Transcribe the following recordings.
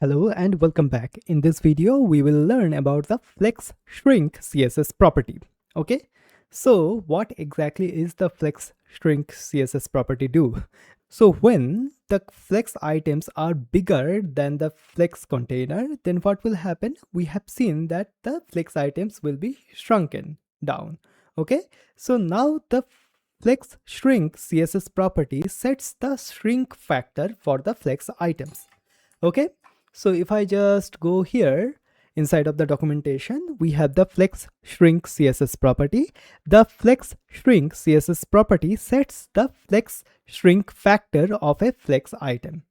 Hello and welcome back. In this video, we will learn about the flex shrink CSS property. Okay, so what exactly is the flex shrink CSS property do? So when the flex items are bigger than the flex container, then what will happen? We have seen that the flex items will be shrunken down. Okay, so now the flex shrink CSS property sets the shrink factor for the flex items. Okay, so if I just go here inside of the documentation, we have the flex shrink CSS property. The flex shrink CSS property sets the flex shrink factor of a flex item.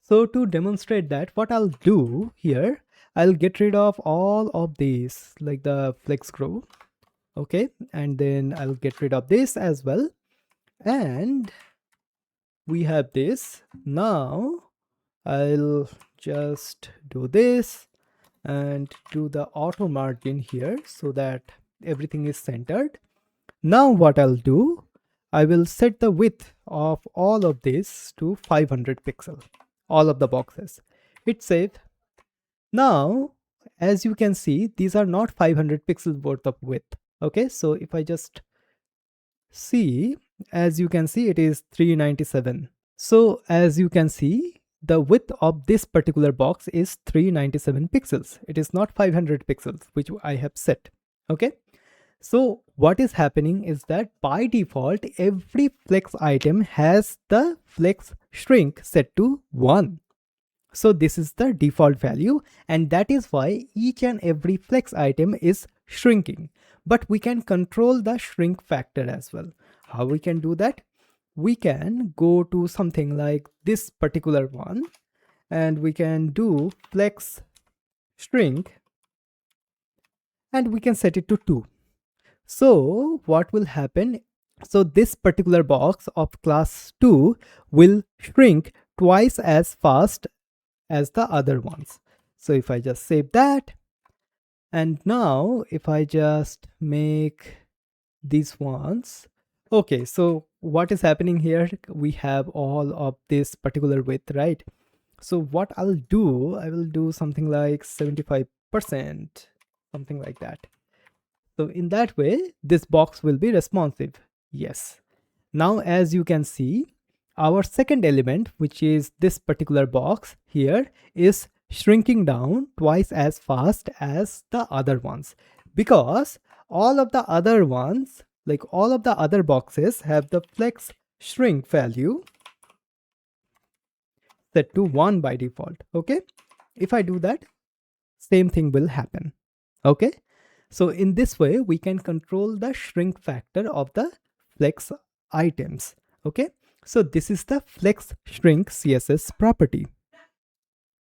So to demonstrate that, what I'll do here, I'll get rid of all of these, like the flex grow. Okay, and then I'll get rid of this as well. And we have this. Now I'll just do this and do the auto margin here so that everything is centered. Now what I'll do, I will set the width of all of this to 500 pixel, all of the boxes. Hit save. Now, as you can see, these are not 500 pixels worth of width. Okay, so if I just see, as you can see, it is 397. So as you can see, the width of this particular box is 397 pixels. It is not 500 pixels, which I have set. Okay. So what is happening is that by default, every flex item has the flex shrink set to 1. So this is the default value, and that is why each and every flex item is shrinking. But we can control the shrink factor as well. How we can do that? We can go to something like this particular one, and we can do flex shrink, and we can set it to 2. So what will happen? So this particular box of class 2 will shrink twice as fast as the other ones. So if I just save that, and now if I just make these ones, okay, so what is happening here? We have all of this particular width, right? So what I'll do, I will do something like 75%, something like that. So in that way, this box will be responsive. Yes. Now, as you can see, our second element, which is this particular box here, is shrinking down twice as fast as the other ones, because all of the other ones, like all of the other boxes, have the flex shrink value set to 1 by default. Okay, if I do that, same thing will happen. Okay, so in this way we can control the shrink factor of the flex items. Okay, so this is the flex shrink CSS property.